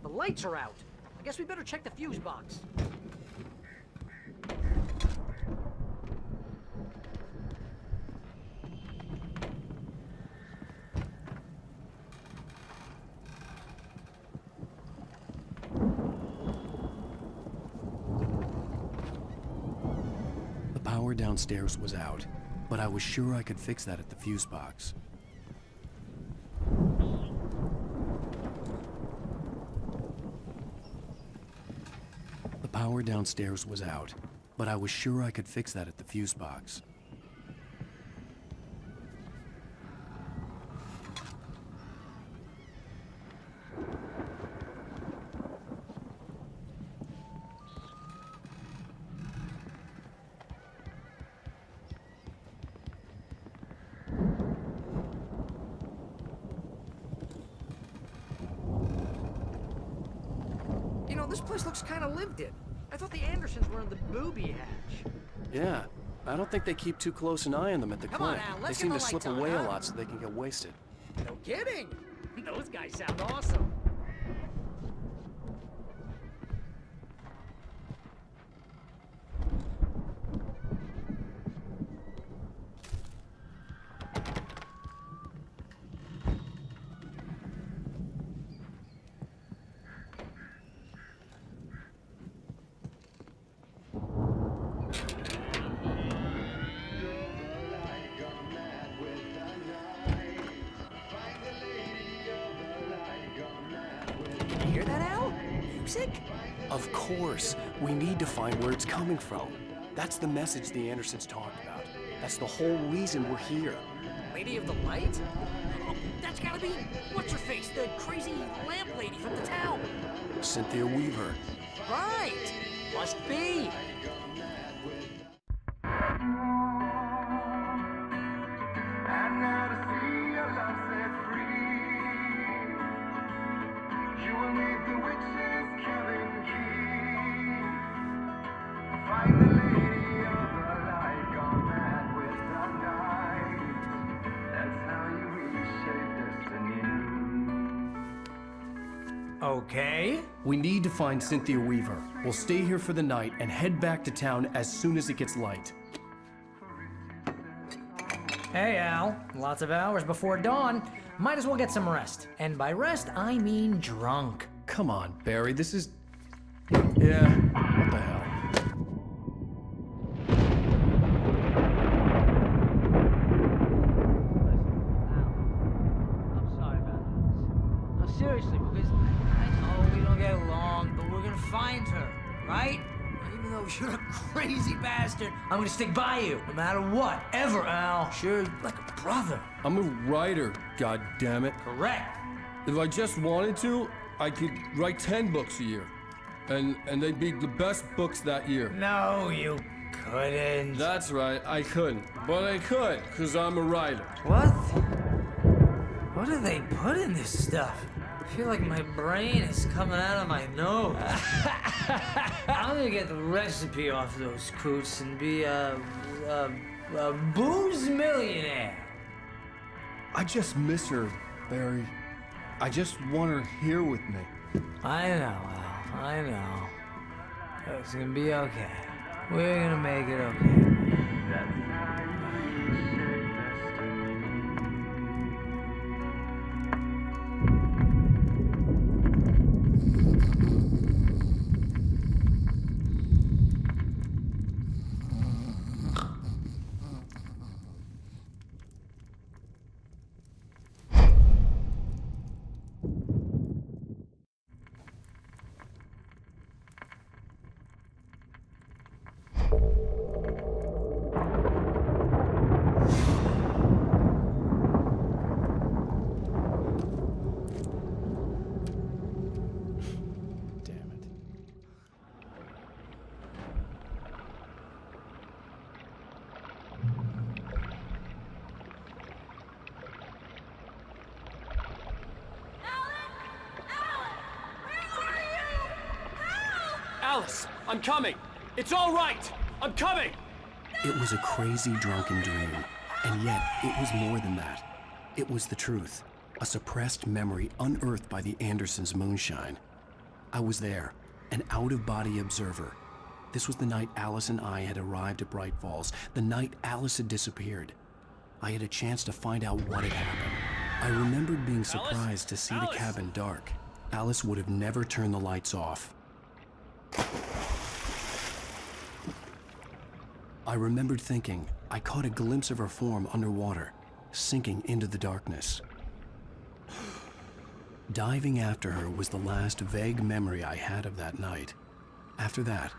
The lights are out. I guess we better check the fuse box. The power downstairs was out, but I was sure I could fix that at the fuse box. The power downstairs was out, but I was sure I could fix that at the fuse box. You know, this place looks kind of lived in. I thought the Andersons were in the booby hatch. Yeah, I don't think they keep too close an eye on them at the Come on clinic. now, They let's seem get to the slip lights on, away a huh? lot so they can get wasted. No kidding. Those guys sound awesome. You hear that, Al? Music? Of course, we need to find where it's coming from. That's the message the Andersons talked about. That's the whole reason we're here. Lady of the Light? Oh, that's gotta be what's-her-face, the crazy lamp lady from the town. Cynthia Weaver. Right. Must be. Okay. We need to find Cynthia Weaver. We'll stay here for the night and head back to town as soon as it gets light. Hey, Al. Lots of hours before dawn. Might as well get some rest. And by rest, I mean drunk. Come on, Barry, this is... Yeah, what the hell? I'm sorry about this. No, seriously, because I know we don't get along, but we're gonna find her, right? Even though you're a crazy bastard, I'm gonna stick by you, no matter what, ever, Al. Sure, like a brother. I'm a writer, goddammit. Correct. If I just wanted to, I could write 10 books a year. And they'd be the best books that year. No, you couldn't. That's right, I couldn't. But I could, because I'm a writer. What? What do they put in this stuff? I feel like my brain is coming out of my nose. I'm gonna get the recipe off those coots and be a booze millionaire. I just miss her, Barry. I just want her here with me. I know, Al. I know. It's gonna be okay. We're gonna make it okay. Alice, I'm coming! It's all right! I'm coming! It was a crazy, drunken dream, and yet it was more than that. It was the truth, a suppressed memory unearthed by the Andersons' moonshine. I was there, an out-of-body observer. This was the night Alice and I had arrived at Bright Falls, the night Alice had disappeared. I had a chance to find out what had happened. I remembered being surprised to see the cabin dark. Alice would have never turned the lights off. I remembered thinking I caught a glimpse of her form underwater, sinking into the darkness. Diving after her was the last vague memory I had of that night. After that,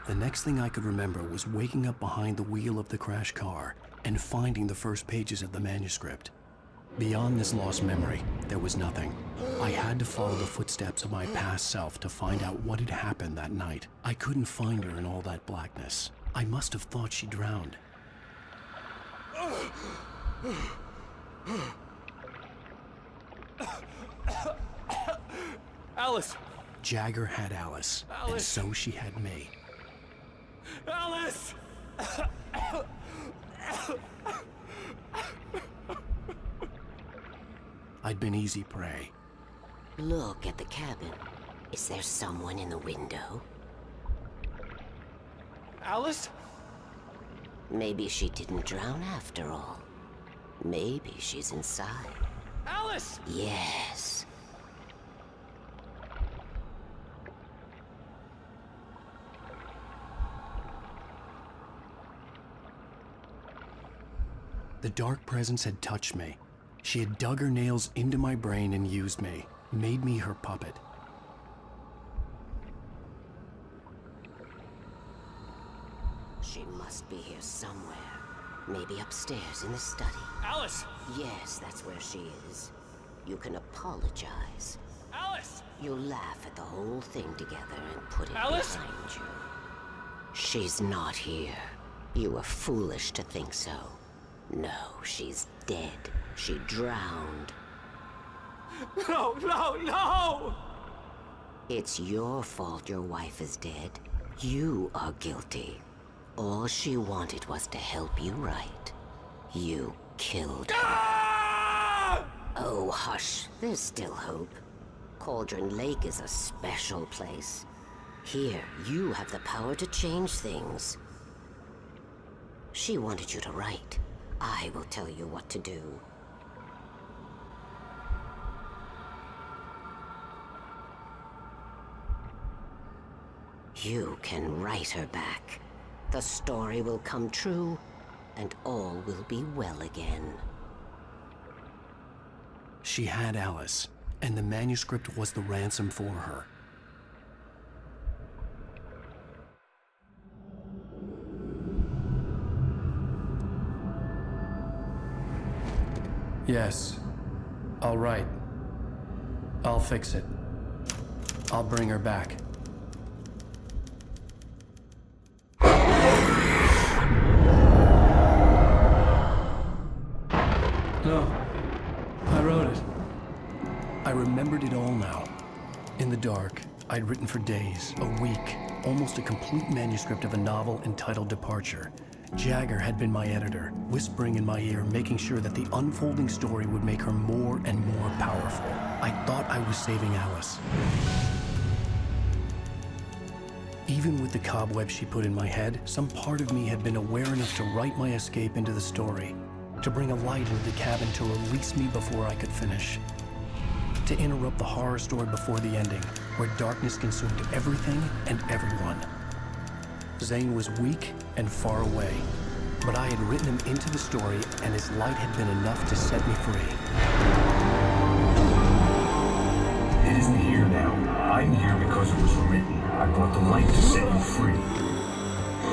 the next thing I could remember was waking up behind the wheel of the crashed car and finding the first pages of the manuscript. Beyond this lost memory, there was nothing. I had to follow the footsteps of my past self to find out what had happened that night. I couldn't find her in all that blackness. I must have thought she drowned. Alice! Jagger had Alice, and so she had me. Alice! I'd been easy prey. Look at the cabin. Is there someone in the window? Alice? Maybe she didn't drown after all. Maybe she's inside. Alice! Yes. The dark presence had touched me. She had dug her nails into my brain and used me, made me her puppet. She must be here somewhere. Maybe upstairs in the study. Alice! Yes, that's where she is. You can apologize. Alice! You'll laugh at the whole thing together and put it Alice? behind you. She's not here. You were foolish to think so. No, she's dead. She drowned. No, no, no! It's your fault your wife is dead. You are guilty. All she wanted was to help you right. You killed her. Ah! Oh, hush. There's still hope. Cauldron Lake is a special place. Here, you have the power to change things. She wanted you to write. I will tell you what to do. You can write her back. The story will come true, and all will be well again. She had Alice, and the manuscript was the ransom for her. Yes. All right. I'll fix it. I'll bring her back. No. I wrote it. I remembered it all now. In the dark, I'd written for days, a week, almost a complete manuscript of a novel entitled Departure. Jagger had been my editor, whispering in my ear, making sure that the unfolding story would make her more and more powerful. I thought I was saving Alice. Even with the cobwebs she put in my head, some part of me had been aware enough to write my escape into the story, to bring a light into the cabin to release me before I could finish, to interrupt the horror story before the ending, where darkness consumed everything and everyone. Zane was weak and far away, but I had written him into the story, and his light had been enough to set me free. It isn't here now. I'm here because it was written. I brought the light to set you free.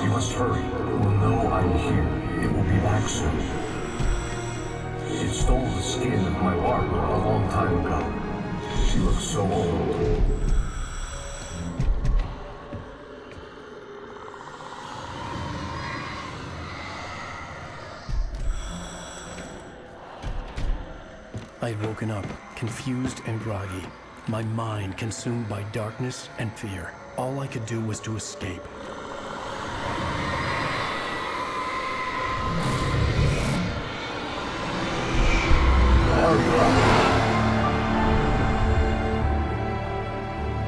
You must hurry. It will know I'm here. It will be back soon. It stole the skin of my Barbara a long time ago. She looks so old. I had woken up, confused and groggy, my mind consumed by darkness and fear. All I could do was to escape.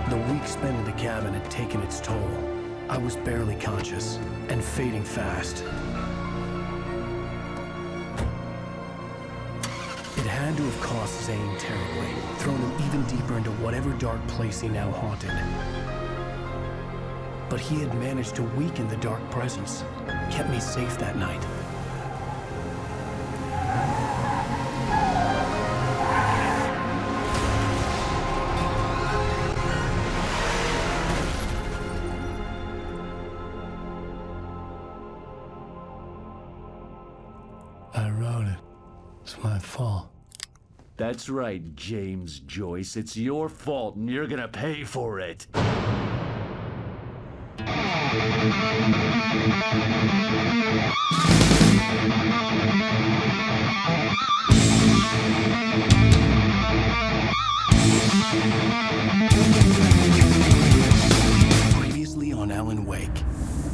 The week spent in the cabin had taken its toll. I was barely conscious, and fading fast. It had to have cost Zane terribly, thrown him even deeper into whatever dark place he now haunted. But he had managed to weaken the dark presence, kept me safe that night. I wrote it. It's my fault. That's right, James Joyce. It's your fault, and you're gonna pay for it. Previously on Alan Wake.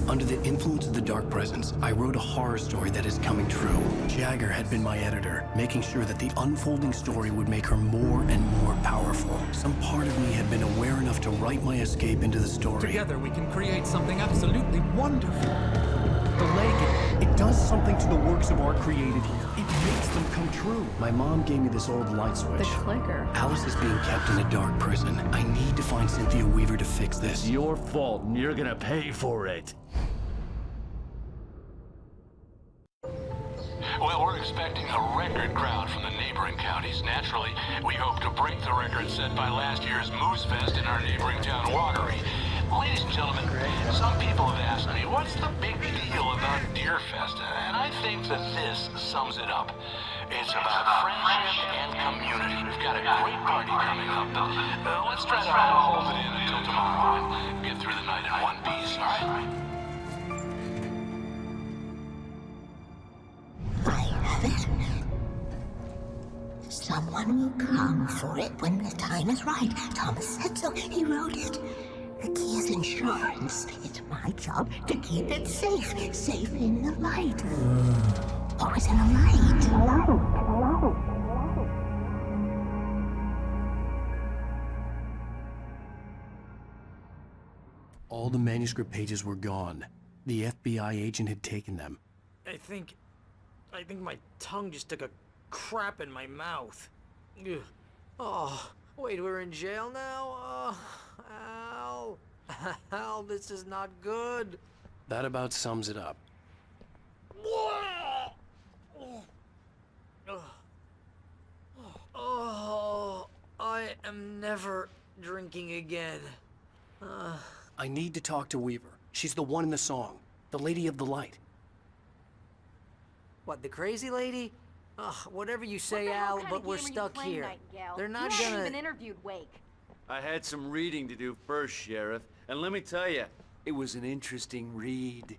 Under the influence of the dark presence, I wrote a horror story that is coming true. Jagger had been my editor, making sure that the unfolding story would make her more and more powerful. Some part of me had been aware enough to write my escape into the story. Together we can create something absolutely wonderful. The leg, it does something to the works of art created here. It makes them come true. My mom gave me this old light switch. The clicker. Alice is being kept in a dark prison. I need to find Cynthia Weaver to fix this. It's your fault, and you're gonna pay for it. Well, we're expecting a record crowd from the neighboring counties. Naturally, we hope to break the record set by last year's Moose Fest in our neighboring town, Watery. Ladies and gentlemen, some people have asked me, what's the big deal about Deer Fest? And I think that this sums it up. It's about friendship and community. We've got a great party coming up, but let's try to hold it in until tomorrow and get through the night in one piece, all right? I have it. Someone will come for it when the time is right. Thomas said so. He wrote it. The key is insurance. It's my job to keep it safe. Safe in the light. Always in the light. All the manuscript pages were gone. The FBI agent had taken them. I think my tongue just took a crap in my mouth. Ugh. Oh, wait, we're in jail now? Oh, Al. Al, this is not good. That about sums it up. Oh, I am never drinking again. I need to talk to Weaver. She's the one in the song. The Lady of the Light. What, the crazy lady? Ugh, whatever you say, Al, but we're stuck here. They're not you gonna... haven't even interviewed Wake. I had some reading to do first, Sheriff, and let me tell you, it was an interesting read.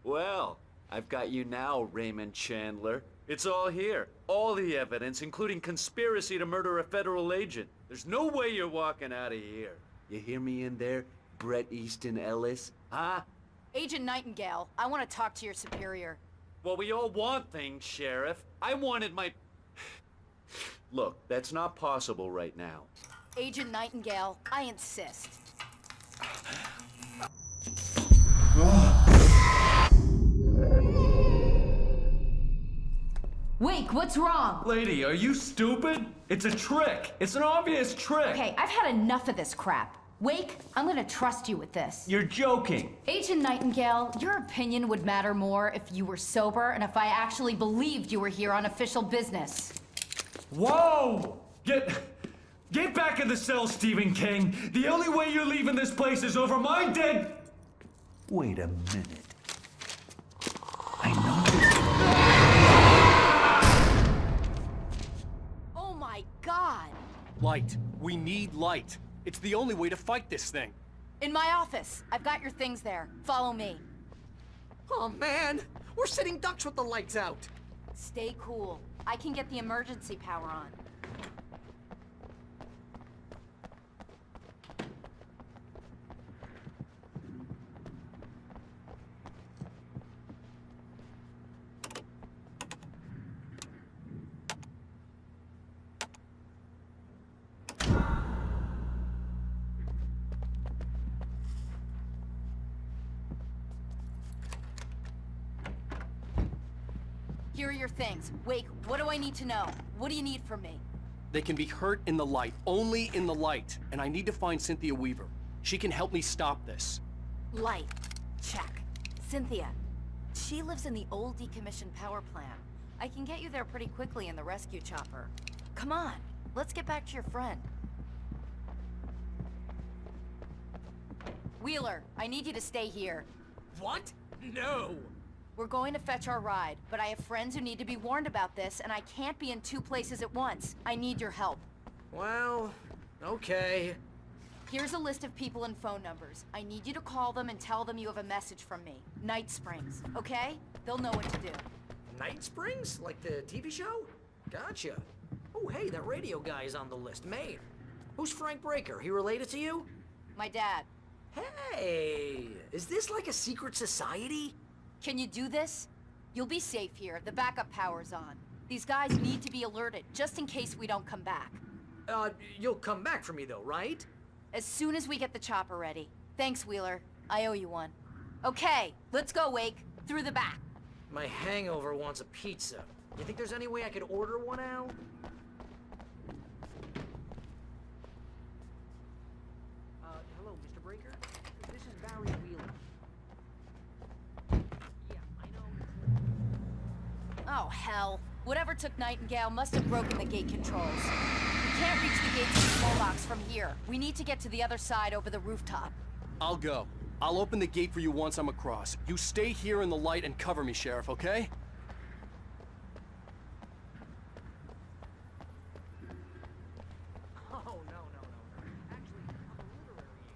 Well, I've got you now, Raymond Chandler. It's all here. All the evidence, including conspiracy to murder a federal agent. There's no way you're walking out of here. You hear me in there, Bret Easton Ellis? Huh? Agent Nightingale, I want to talk to your superior. Well, we all want things, Sheriff. I wanted my... Look, that's not possible right now. Agent Nightingale, I insist. Wake, what's wrong? Lady, are you stupid? It's a trick. It's an obvious trick. Okay, I've had enough of this crap. Wake, I'm gonna trust you with this. You're joking. Agent Nightingale, your opinion would matter more if you were sober and if I actually believed you were here on official business. Whoa! Get back in the cell, Stephen King. The only way you're leaving this place is over my dead... Wait a minute. I know... Oh my God! Light. We need light. It's the only way to fight this thing. In my office. I've got your things there. Follow me. Oh man, we're sitting ducks with the lights out. Stay cool. I can get the emergency power on. Here are your things. Wake, what do I need to know? What do you need from me? They can be hurt in the light, only in the light. And I need to find Cynthia Weaver. She can help me stop this. Light. Check. Cynthia. She lives in the old decommissioned power plant. I can get you there pretty quickly in the rescue chopper. Come on, let's get back to your friend. Wheeler, I need you to stay here. What? No! We're going to fetch our ride, but I have friends who need to be warned about this, and I can't be in 2 places at once. I need your help. Well, okay. Here's a list of people and phone numbers. I need you to call them and tell them you have a message from me. Night Springs, okay? They'll know what to do. Night Springs? Like the TV show? Gotcha. Oh, hey, that radio guy is on the list, Maine. Who's Frank Breaker? He related to you? My dad. Hey, is this like a secret society? Can you do this? You'll be safe here. The backup power's on. These guys need to be alerted, just in case we don't come back. You'll come back for me though, right? As soon as we get the chopper ready. Thanks, Wheeler. I owe you one. Okay, let's go, Wake. Through the back. My hangover wants a pizza. You think there's any way I could order one, Al? Hello, Mr. Breaker? This is Barry Wheeler. Yeah, I know. Oh, hell. Whatever took Nightingale must have broken the gate controls. We can't reach the gates of the small box from here. We need to get to the other side over the rooftop. I'll go. I'll open the gate for you once I'm across. You stay here in the light and cover me, Sheriff, okay? Oh, no. Actually, I'm a literary agent.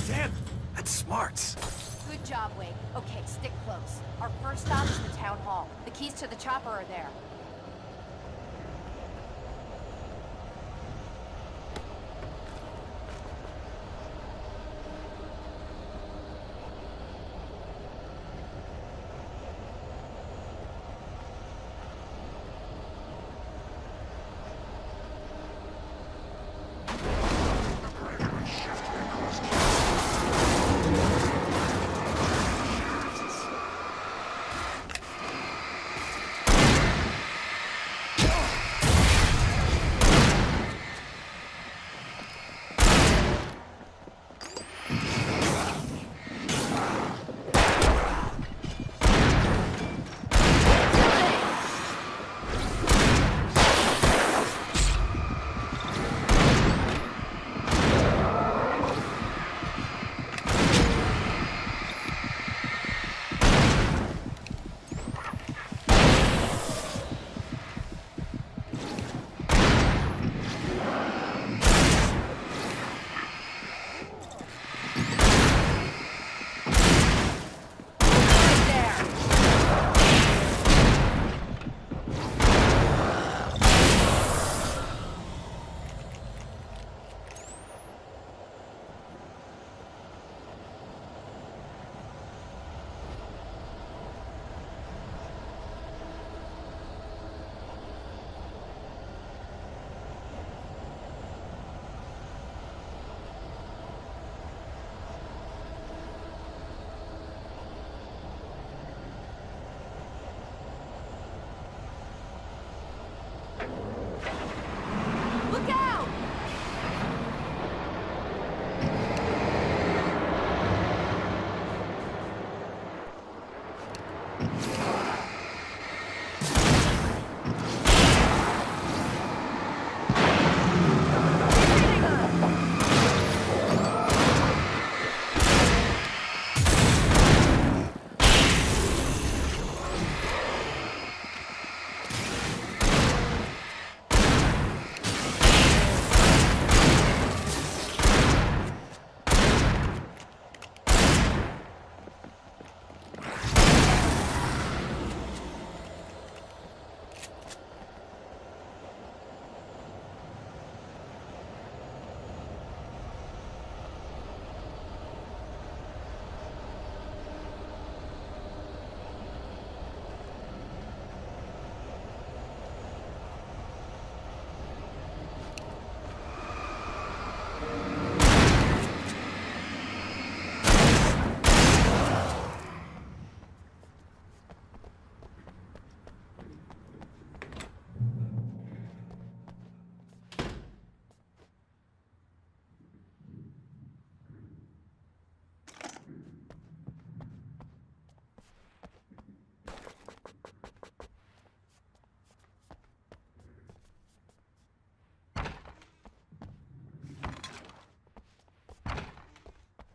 Damn, that's smart. Good job, Wade. Okay, stick close. Our first stop is the town hall. The keys to the chopper are there.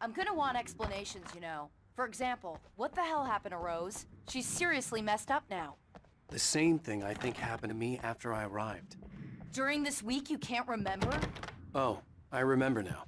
I'm gonna want explanations, you know. For example, what the hell happened to Rose? She's seriously messed up now. The same thing I think happened to me after I arrived. During this week, you can't remember? Oh, I remember now.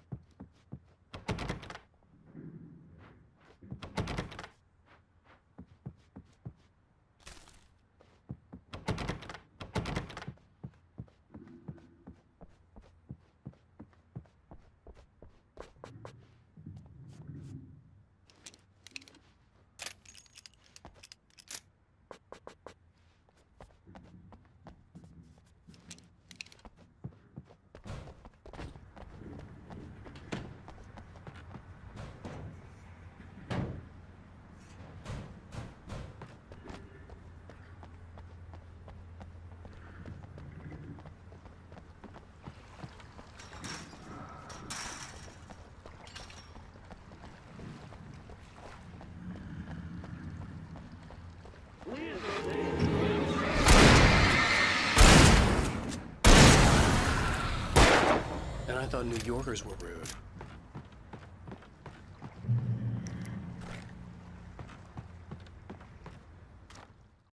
And I thought New Yorkers were rude.